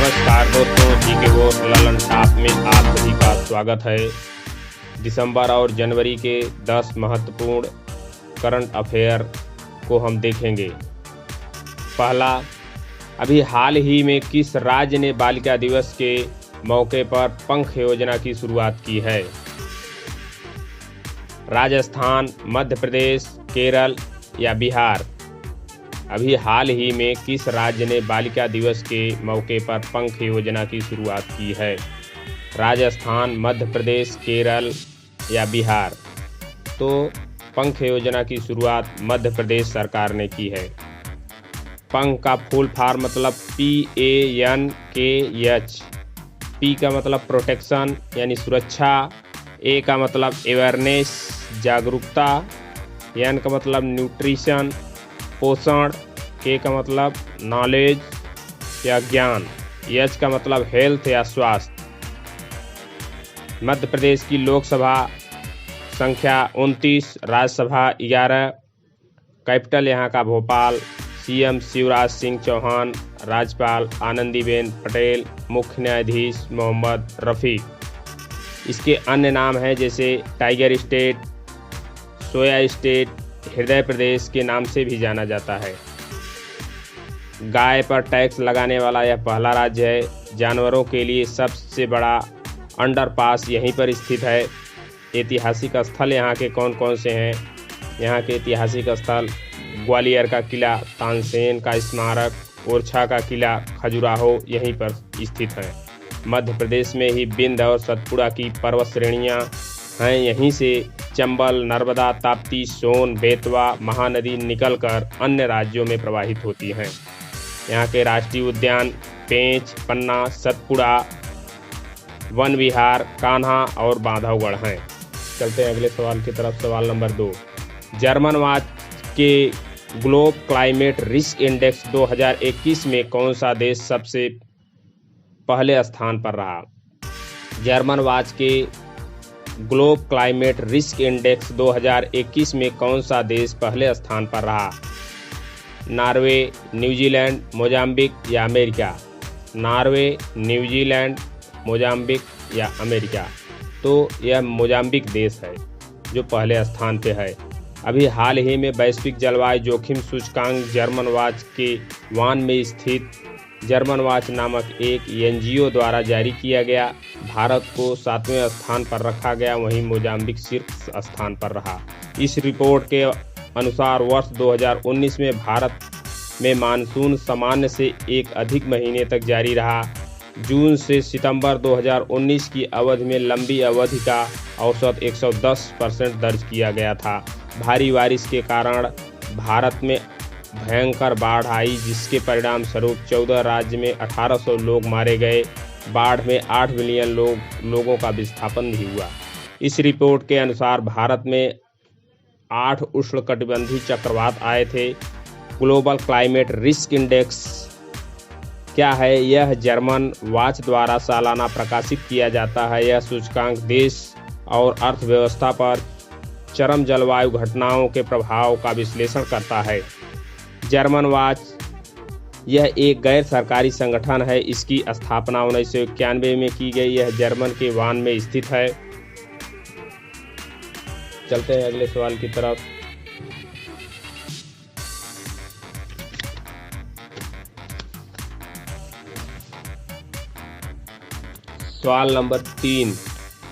नमस्कार दोस्तों, जी के वो ललन टॉप में आप सभी का स्वागत है। दिसंबर और जनवरी के 10 महत्वपूर्ण करंट अफेयर को हम देखेंगे। पहला, अभी हाल ही में किस राज्य ने बालिका दिवस के मौके पर पंख योजना की शुरुआत की है? राजस्थान, मध्य प्रदेश, केरल या बिहार? अभी हाल ही में किस राज्य ने बालिका दिवस के मौके पर पंख योजना की शुरुआत की है? राजस्थान, मध्य प्रदेश, केरल या बिहार? तो पंख योजना की शुरुआत मध्य प्रदेश सरकार ने की है। पंख का फुल फॉर्म मतलब PANKH। P का मतलब प्रोटेक्शन यानी सुरक्षा, A का मतलब अवेयरनेस जागरूकता, N का मतलब न्यूट्रिशन पोषण, K का मतलब नॉलेज या ज्ञान, H का मतलब हेल्थ या स्वास्थ्य। मध्य प्रदेश की लोकसभा संख्या 29, राज्यसभा 11, कैपिटल यहाँ का भोपाल, CM शिवराज सिंह चौहान, राज्यपाल आनंदीबेन पटेल, मुख्य न्यायाधीश मोहम्मद रफ़ीक। इसके अन्य नाम हैं जैसे टाइगर स्टेट, सोया स्टेट, हृदय प्रदेश के नाम से भी जाना जाता है। गाय पर टैक्स लगाने वाला यह पहला राज्य है। जानवरों के लिए सबसे बड़ा अंडरपास यहीं पर स्थित है। ऐतिहासिक स्थल यहाँ के कौन कौन से हैं? यहाँ के ऐतिहासिक स्थल ग्वालियर का किला, तानसेन का स्मारक, ओरछा का किला, खजुराहो यहीं पर स्थित हैं। मध्य प्रदेश में ही विंध्य और सतपुड़ा की पर्वत श्रेणियाँ हैं। यहीं से चंबल, नर्मदा, ताप्ती, सोन, बेतवा महानदी निकलकर अन्य राज्यों में प्रवाहित होती हैं। यहाँ के राष्ट्रीय उद्यान पेंच, पन्ना, सतपुड़ा, वन विहार, कान्हा और बांधवगढ़ हैं। चलते हैं अगले सवाल की तरफ। सवाल नंबर 2, जर्मन वाच के ग्लोब क्लाइमेट रिस्क इंडेक्स 2021 में कौन सा देश सबसे पहले स्थान पर रहा? जर्मन वाच के ग्लोब क्लाइमेट रिस्क इंडेक्स 2021 में कौन सा देश पहले स्थान पर रहा? नॉर्वे, न्यूजीलैंड, मोजाम्बिक या अमेरिका? नॉर्वे, न्यूजीलैंड, मोजाम्बिक या अमेरिका? तो यह मोजाम्बिक देश है जो पहले स्थान पे है। अभी हाल ही में वैश्विक जलवायु जोखिम सूचकांक जर्मन वाच के वान में स्थित जर्मन वाच नामक एक NGO द्वारा जारी किया गया। भारत को 7वें स्थान पर रखा गया, वहीं मोजाम्बिक शीर्ष स्थान पर रहा। इस रिपोर्ट के अनुसार वर्ष 2019 में भारत में मानसून सामान्य से एक अधिक महीने तक जारी रहा। जून से सितंबर 2019 की अवधि में लंबी अवधि का औसत 110% दर्ज किया गया था। भारी बारिश के कारण भारत में भयंकर बाढ़ आई, जिसके परिणाम स्वरूप 14 राज्य में 1800 लोग मारे गए। बाढ़ में 8 मिलियन लोगों का विस्थापन भी हुआ। इस रिपोर्ट के अनुसार भारत में 8 उष्णकटिबंधीय चक्रवात आए थे। ग्लोबल क्लाइमेट रिस्क इंडेक्स क्या है? यह जर्मन वाच द्वारा सालाना प्रकाशित किया जाता है। यह सूचकांक देश और अर्थव्यवस्था पर चरम जलवायु घटनाओं के प्रभाव का विश्लेषण करता है। जर्मन वाच यह एक गैर सरकारी संगठन है। इसकी स्थापना 1991 में की गई। यह जर्मन के वान में स्थित है। चलते हैं अगले सवाल की तरफ। सवाल नंबर 3,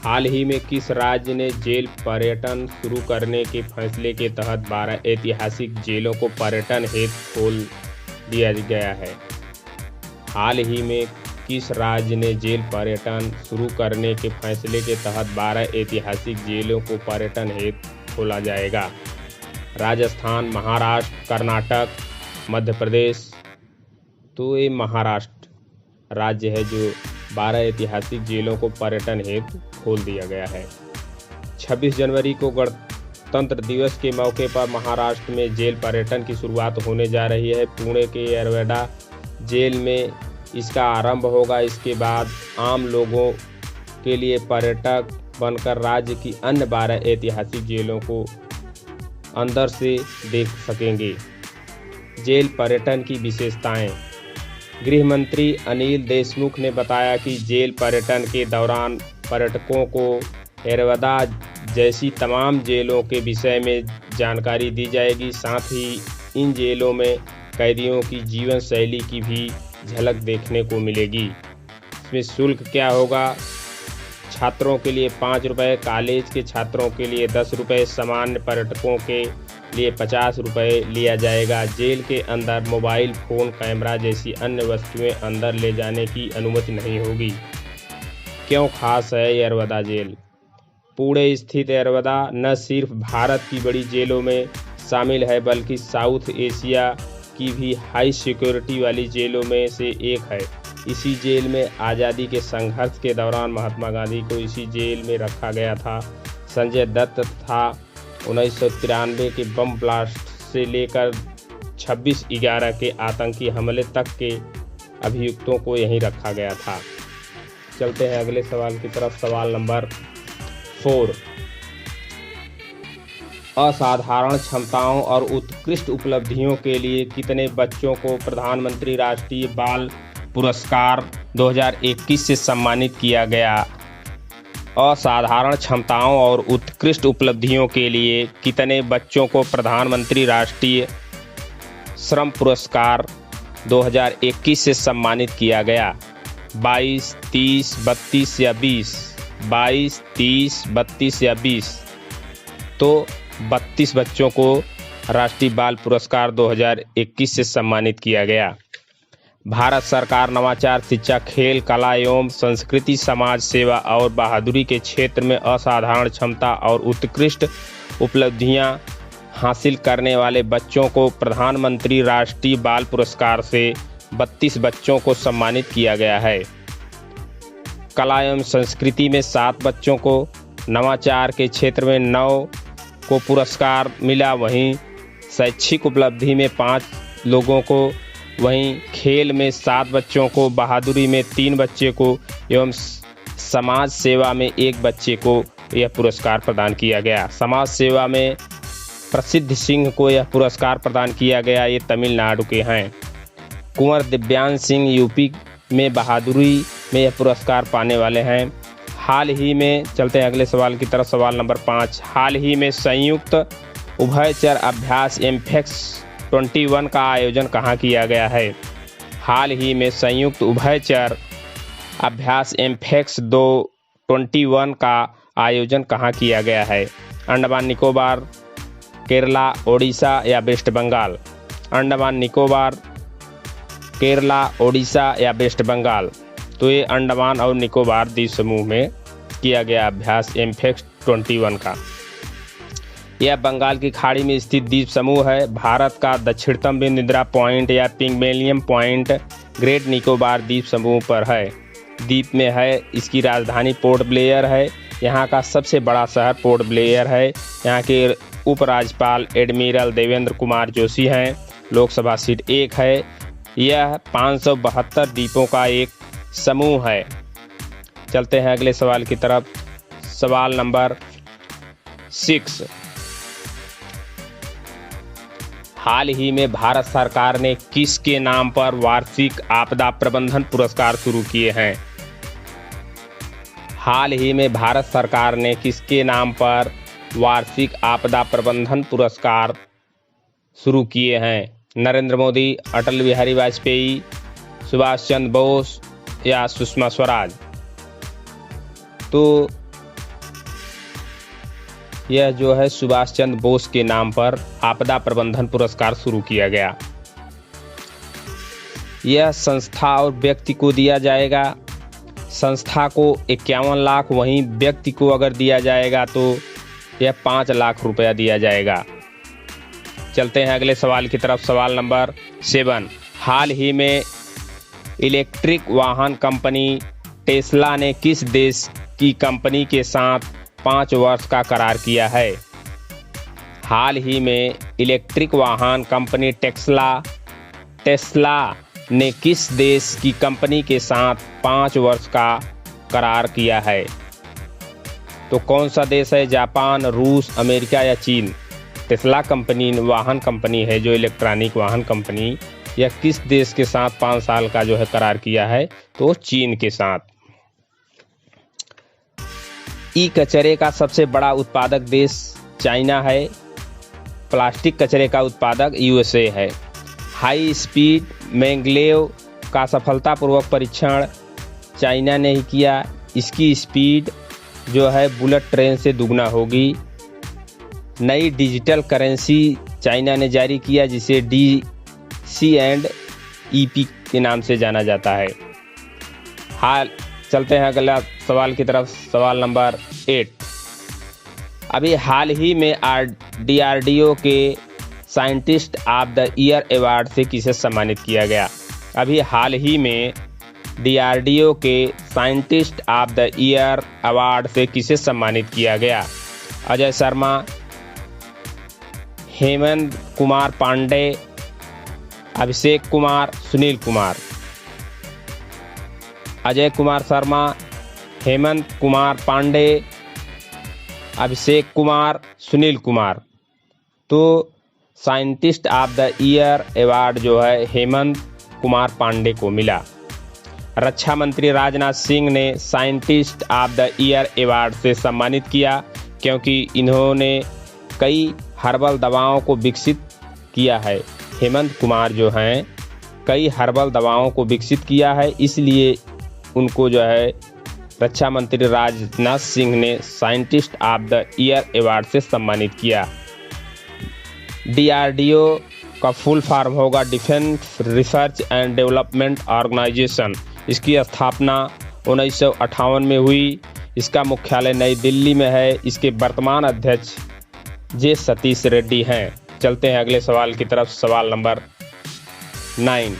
हाल ही में किस राज्य ने जेल पर्यटन शुरू करने के फैसले के तहत 12 ऐतिहासिक जेलों को पर्यटन हेतु खोल दिया गया है? हाल ही में किस राज्य ने जेल पर्यटन शुरू करने के फैसले के तहत 12 ऐतिहासिक जेलों को पर्यटन हेतु खोला जाएगा? राजस्थान, महाराष्ट्र, कर्नाटक, मध्य प्रदेश? तो ये महाराष्ट्र राज्य है जो 12 ऐतिहासिक जेलों को पर्यटन हेतु खोल दिया गया है। 26 जनवरी को गणतंत्र दिवस के मौके पर महाराष्ट्र में जेल पर्यटन की शुरुआत होने जा रही है। पुणे के येरवडा जेल में इसका आरंभ होगा। इसके बाद आम लोगों के लिए पर्यटक बनकर राज्य की अन्य 12 ऐतिहासिक जेलों को अंदर से देख सकेंगे। जेल पर्यटन की विशेषताएं। गृह मंत्री अनिल देशमुख ने बताया कि जेल पर्यटन के दौरान पर्यटकों को एरवदा जैसी तमाम जेलों के विषय में जानकारी दी जाएगी। साथ ही इन जेलों में कैदियों की जीवन शैली की भी झलक देखने को मिलेगी। इसमें शुल्क क्या होगा? छात्रों के लिए 5 रुपये, कॉलेज के छात्रों के लिए 10 रुपये, सामान्य पर्यटकों के लिए 50 रुपये लिया जाएगा। जेल के अंदर मोबाइल फ़ोन, कैमरा जैसी अन्य वस्तुएं अंदर ले जाने की अनुमति नहीं होगी। क्यों खास है एरवदा जेल? पुणे स्थित एरवदा न सिर्फ भारत की बड़ी जेलों में शामिल है बल्कि साउथ एशिया की भी हाई सिक्योरिटी वाली जेलों में से एक है। इसी जेल में आज़ादी के संघर्ष के दौरान महात्मा गांधी को इसी जेल में रखा गया था। संजय दत्त था 1993 के बम ब्लास्ट से लेकर 26/11 के आतंकी हमले तक के अभियुक्तों को यहीं रखा गया था। चलते हैं अगले सवाल की तरफ। सवाल नंबर 4। असाधारण क्षमताओं और उत्कृष्ट उपलब्धियों के लिए कितने बच्चों को प्रधानमंत्री राष्ट्रीय बाल पुरस्कार 2021 से सम्मानित किया गया? असाधारण क्षमताओं और उत्कृष्ट उपलब्धियों के लिए कितने बच्चों को प्रधानमंत्री राष्ट्रीय श्रम पुरस्कार 2021 से सम्मानित किया गया? 22, 30, 32 या 20? 22, 30, 32 या 20? तो 32 बच्चों को राष्ट्रीय बाल पुरस्कार 2021 से सम्मानित किया गया। भारत सरकार नवाचार, शिक्षा, खेल, कला एवं संस्कृति, समाज सेवा और बहादुरी के क्षेत्र में असाधारण क्षमता और उत्कृष्ट उपलब्धियां हासिल करने वाले बच्चों को प्रधानमंत्री राष्ट्रीय बाल पुरस्कार से 32 बच्चों को सम्मानित किया गया है। कला एवं संस्कृति में 7 बच्चों को, नवाचार के क्षेत्र में 9 को पुरस्कार मिला, वहीं शैक्षिक उपलब्धि में 5 लोगों को, वहीं खेल में 7 बच्चों को, बहादुरी में 3 बच्चे को एवं समाज सेवा में 1 बच्चे को यह पुरस्कार प्रदान किया गया। समाज सेवा में प्रसिद्ध सिंह को यह पुरस्कार प्रदान किया गया। ये तमिलनाडु के हैं। कुंवर दिव्यांश सिंह यूपी में बहादुरी में यह पुरस्कार पाने वाले हैं। हाल ही में, चलते हैं अगले सवाल की तरफ। सवाल नंबर 5। हाल ही में संयुक्त उभयचर अभ्यास एमफेक्स 21 का आयोजन कहाँ किया गया है? हाल ही में संयुक्त उभयचर अभ्यास एमफेक्स 21 का आयोजन कहाँ किया गया है? अंडमान निकोबार, केरला, ओडिशा या वेस्ट बंगाल? अंडमान निकोबार, केरला, ओडिशा या वेस्ट बंगाल? तो ये अंडमान और निकोबार द्वीप समूह में किया गया अभ्यास एमफेक्स 21 का। यह बंगाल की खाड़ी में स्थित द्वीप समूह है। भारत का दक्षिणतम बिंदु निद्रा पॉइंट या पिग्मेलियन पॉइंट ग्रेट निकोबार द्वीप समूह पर है। द्वीप में है। इसकी राजधानी पोर्ट ब्लेयर है। यहाँ का सबसे बड़ा शहर पोर्ट ब्लेयर है। यहाँ के उपराज्यपाल एडमिरल देवेंद्र कुमार जोशी हैं। लोकसभा सीट 1 है। यह 572 द्वीपों का एक समूह है। चलते हैं अगले सवाल की तरफ। सवाल नंबर 6। हाल ही में भारत सरकार ने किसके नाम पर वार्षिक आपदा प्रबंधन पुरस्कार शुरू किए हैं? हाल ही में भारत सरकार ने किसके नाम पर वार्षिक आपदा प्रबंधन पुरस्कार शुरू किए हैं? नरेंद्र मोदी, अटल बिहारी वाजपेयी, सुभाष चंद्र बोस या सुषमा स्वराज? तो यह जो है सुभाष चंद्र बोस के नाम पर आपदा प्रबंधन पुरस्कार शुरू किया गया। यह संस्था और व्यक्ति को दिया जाएगा। संस्था को 51 लाख, वहीं व्यक्ति को अगर दिया जाएगा तो यह 5 लाख रुपया दिया जाएगा। चलते हैं अगले सवाल की तरफ। सवाल नंबर 7। हाल ही में इलेक्ट्रिक वाहन कंपनी टेस्ला ने किस देश की कंपनी के साथ 5 वर्ष का करार किया है? हाल ही में इलेक्ट्रिक वाहन कंपनी टेस्ला ने किस देश की कंपनी के साथ 5 वर्ष का करार किया है? तो कौन सा देश है? जापान, रूस, अमेरिका या चीन? टेस्ला कंपनी वाहन कंपनी है जो इलेक्ट्रॉनिक वाहन कंपनी यह किस देश के साथ 5 साल का जो है करार किया है, तो चीन के साथ। ई कचरे का सबसे बड़ा उत्पादक देश चाइना है। प्लास्टिक कचरे का उत्पादक यूएसए है। हाई स्पीड मैंगलेव का सफलतापूर्वक परीक्षण चाइना ने ही किया। इसकी स्पीड जो है बुलेट ट्रेन से दुगना होगी। नई डिजिटल करेंसी चाइना ने जारी किया, जिसे DCEP के नाम से जाना जाता है। हाल चलते हैं अगला सवाल की तरफ। सवाल नंबर 8। अभी हाल ही में DRDO के scientist of the year award से किसे सम्मानित किया गया? अभी हाल ही में DRDO के scientist of the year award से किसे सम्मानित किया गया? अजय शर्मा, हेमंत कुमार पांडे, अभिषेक कुमार, सुनील कुमार। अजय कुमार शर्मा, हेमंत कुमार पांडे, अभिषेक कुमार, सुनील कुमार। तो scientist of the year award जो है हेमंत कुमार पांडे को मिला। रक्षा मंत्री राजनाथ सिंह ने scientist of the year award से सम्मानित किया, क्योंकि इन्होंने कई हर्बल दवाओं को विकसित किया है। हेमंत कुमार जो हैं कई हर्बल दवाओं को विकसित किया है, इसलिए उनको जो है रक्षा मंत्री राजनाथ सिंह ने scientist of the year award से सम्मानित किया। DRDO का फुल फॉर्म होगा defence research and development organisation. इसकी स्थापना 1958 में हुई। इसका मुख्यालय नई दिल्ली में है। इसके वर्तमान अध्यक्ष जे सतीश रेड्डी हैं। चलते हैं अगले सवाल की तरफ। सवाल नंबर 9।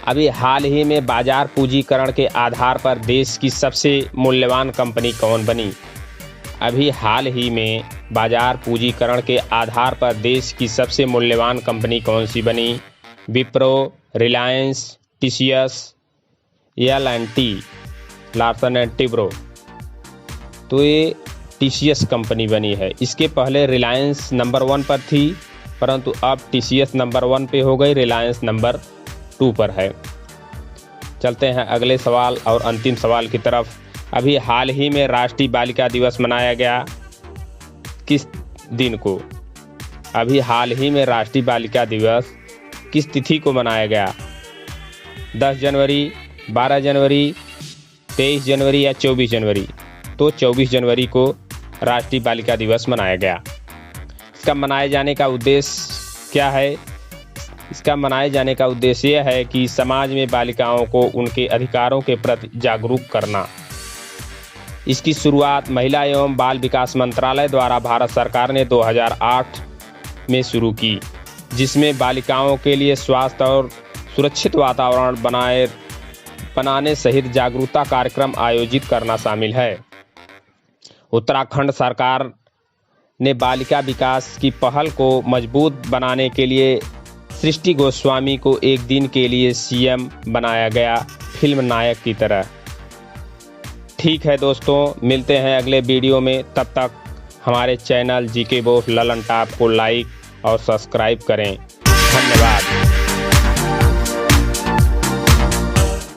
अभी हाल ही में बाजार पूंजीकरण के आधार पर देश की सबसे मूल्यवान कंपनी कौन बनी? अभी हाल ही में बाजार पूंजीकरण के आधार पर देश की सबसे मूल्यवान कंपनी कौन सी बनी? Wipro, Reliance, TCS, L&T, Larsen and Toubro. तो ये TCS कंपनी बनी है। इसके पहले रिलायंस नंबर 1 पर थी, परंतु अब TCS नंबर 1 पे हो गई, रिलायंस नंबर 2 पर है। चलते हैं अगले सवाल और अंतिम सवाल की तरफ। अभी हाल ही में राष्ट्रीय बालिका दिवस मनाया गया, किस दिन को? अभी हाल ही में राष्ट्रीय बालिका दिवस किस तिथि को मनाया गया? 10 जनवरी, 12 जनवरी, 23 जनवरी या 24 जनवरी? तो 24 जनवरी को राष्ट्रीय बालिका दिवस मनाया गया। इसका मनाए जाने का उद्देश्य क्या है? इसका मनाए जाने का उद्देश्य यह है कि समाज में बालिकाओं को उनके अधिकारों के प्रति जागरूक करना। इसकी शुरुआत महिला एवं बाल विकास मंत्रालय द्वारा भारत सरकार ने 2008 में शुरू की, जिसमें बालिकाओं के लिए स्वास्थ्य और सुरक्षित वातावरण बनाने सहित जागरूकता कार्यक्रम आयोजित करना शामिल है। उत्तराखंड सरकार ने बालिका विकास की पहल को मजबूत बनाने के लिए सृष्टि गोस्वामी को एक दिन के लिए CM बनाया गया, फिल्म नायक की तरह। ठीक है दोस्तों, मिलते हैं अगले वीडियो में। तब तक हमारे channel GK boss Lalan top को लाइक और सब्सक्राइब करें।